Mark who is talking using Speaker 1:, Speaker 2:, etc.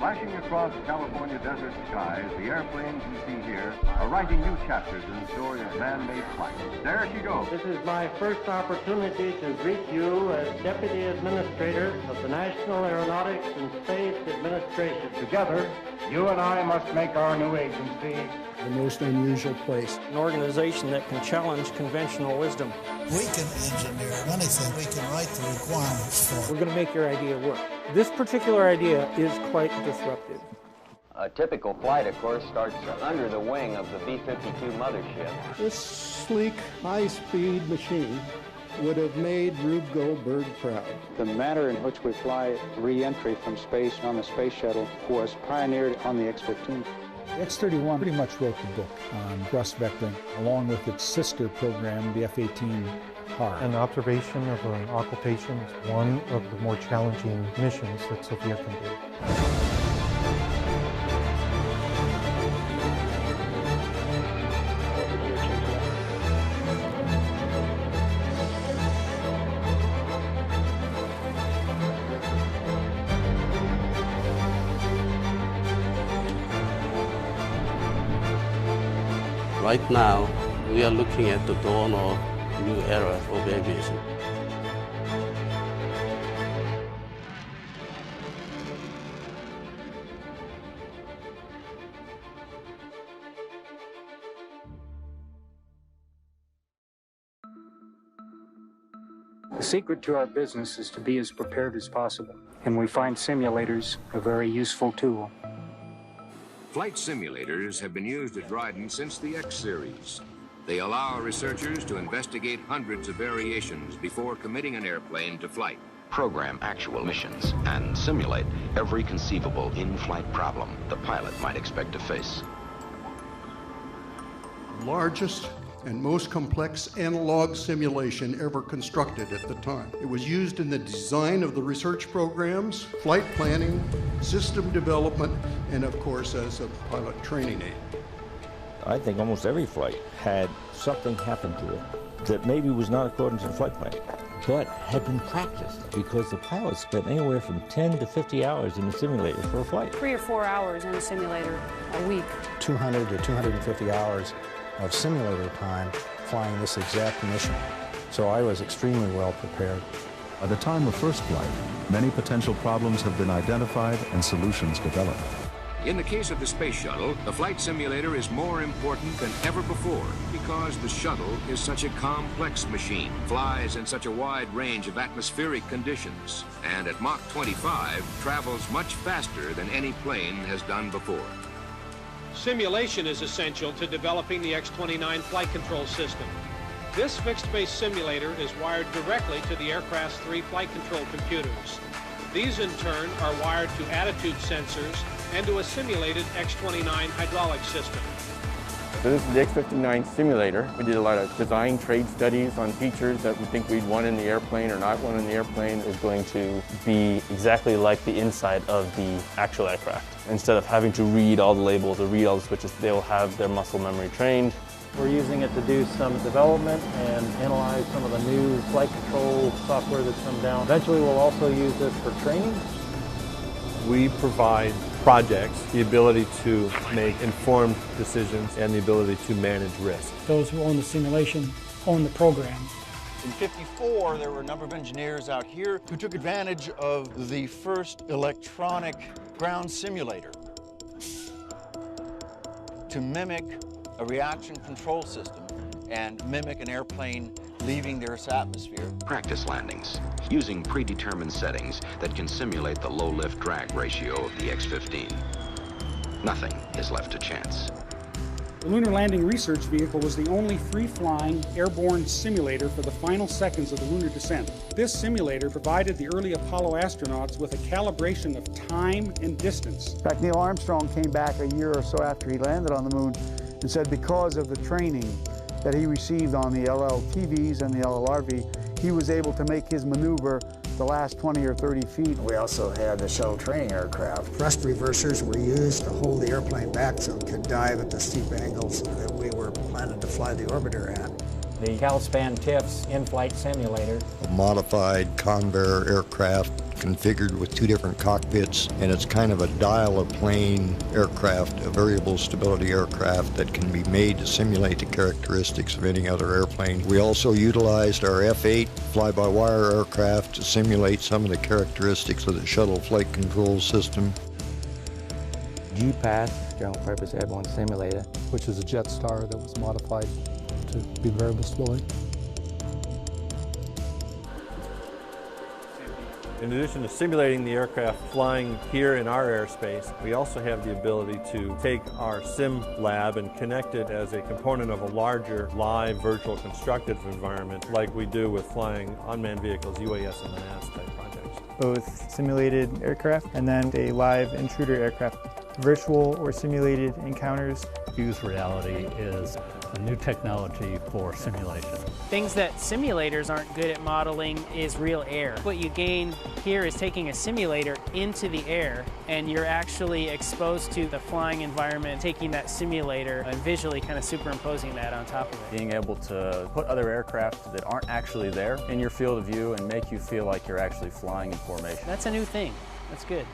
Speaker 1: Flashing across California desert skies, the airplanes you see here are writing new chapters in the story of man-made flight. There she goes.
Speaker 2: This is my first opportunity to greet you as Deputy Administrator of the National Aeronautics and Space Administration. Together, you and I must make our new agency
Speaker 3: the most unusual place.
Speaker 4: An organization that can challenge conventional wisdom.
Speaker 5: We can engineer anything. We can write the requirements for.
Speaker 6: We're going to make your idea work. This particular idea is quite disruptive.
Speaker 7: A typical flight, of course, starts under the wing of the B-52 mothership.
Speaker 3: This sleek, high-speed machine would have made Rube Goldberg proud.
Speaker 8: The manner in which we fly re-entry from space on the space shuttle was pioneered on the X-15.
Speaker 9: The X-31 pretty much wrote the book on thrust vectoring, along with its sister program, the F-18 HAR.
Speaker 10: An observation of an occultation is one of the more challenging missions that Sophia can do.
Speaker 11: Right now, we are looking at the dawn of a new era of aviation.
Speaker 8: The secret to our business is to be as prepared as possible, and we find simulators a very useful tool.
Speaker 12: Flight simulators have been used at Dryden since the X series. They allow researchers to investigate hundreds of variations before committing an airplane to flight.
Speaker 13: Program actual missions and simulate every conceivable in-flight problem the pilot might expect to face.
Speaker 14: Largest and most complex analog simulation ever constructed at the time. It was used in the design of the research programs, flight planning, system development, and of course as a pilot training aid.
Speaker 15: I think almost every flight had something happen to it that maybe was not according to the flight plan, but had been practiced because the pilots spent anywhere from 10 to 50 hours in the simulator for a flight.
Speaker 16: 3 or 4 hours in a simulator a week.
Speaker 17: 200 to 250 hours of simulator time flying this exact mission. So I was extremely well prepared.
Speaker 18: By the time of first flight, many potential problems have been identified and solutions developed.
Speaker 12: In the case of the space shuttle, the flight simulator is more important than ever before because the shuttle is such a complex machine, flies in such a wide range of atmospheric conditions, and at Mach 25 travels much faster than any plane has done before.
Speaker 19: Simulation is essential to developing the X-29 flight control system. This fixed-base simulator is wired directly to the aircraft's 3 flight control computers. These, in turn, are wired to attitude sensors and to a simulated X-29 hydraulic system.
Speaker 20: So this is the X-59 simulator. We did a lot of design trade studies on features that we think we'd want in the airplane or not want in the airplane.
Speaker 5: Is going to be exactly like the inside of the actual aircraft. Instead of having to read all the labels or read all the switches, they will have their muscle memory trained.
Speaker 4: We're using it to do some development and analyze some of the new flight control software that's come down. Eventually we'll also use this for training.
Speaker 7: We provide projects the ability to make informed decisions and the ability to manage risk.
Speaker 6: Those who own the simulation own the program.
Speaker 4: In '54, there were a number of engineers out here who took advantage of the first electronic ground simulator to mimic a reaction control system and mimic an airplane leaving the Earth's atmosphere.
Speaker 13: Practice landings, using predetermined settings that can simulate the low lift drag ratio of the X-15. Nothing is left to chance.
Speaker 6: The Lunar Landing Research Vehicle was the only free-flying airborne simulator for the final seconds of the lunar descent. This simulator provided the early Apollo astronauts with a calibration of time and distance.
Speaker 8: In fact, Neil Armstrong came back a year or so after he landed on the moon and said because of the training that he received on the LLTVs and the LLRV, he was able to make his maneuver the last 20 or 30 feet.
Speaker 17: We also had the shuttle training aircraft. Thrust reversers were used to hold the airplane back so it could dive at the steep angles that we were planning to fly the orbiter at.
Speaker 4: The Calspan TIF's in-flight simulator.
Speaker 14: A modified Convair aircraft
Speaker 21: configured with 2 different cockpits, and it's kind of a dial-a-plane aircraft, a variable stability aircraft that can be made to simulate the characteristics of any other airplane. We also utilized our F-8 fly-by-wire aircraft to simulate some of the characteristics of the shuttle flight control system.
Speaker 22: GPATH, General Purpose Airborne Simulator,
Speaker 9: which is a Jetstar that was modified to be variable stability.
Speaker 7: In addition to simulating the aircraft flying here in our airspace, we also have the ability to take our sim lab and connect it as a component of a larger live virtual constructive environment like we do with flying unmanned vehicles, UAS and MAS type projects.
Speaker 23: Both simulated aircraft and then a live intruder aircraft. Virtual or simulated encounters.
Speaker 24: Fused reality is a new technology for simulation.
Speaker 25: Things that simulators aren't good at modeling is real air. What you gain here is taking a simulator into the air, and you're actually exposed to the flying environment, taking that simulator and visually kind of superimposing that on top of it.
Speaker 26: Being able to put other aircraft that aren't actually there in your field of view and make you feel like you're actually flying in formation.
Speaker 25: That's a new thing. That's good.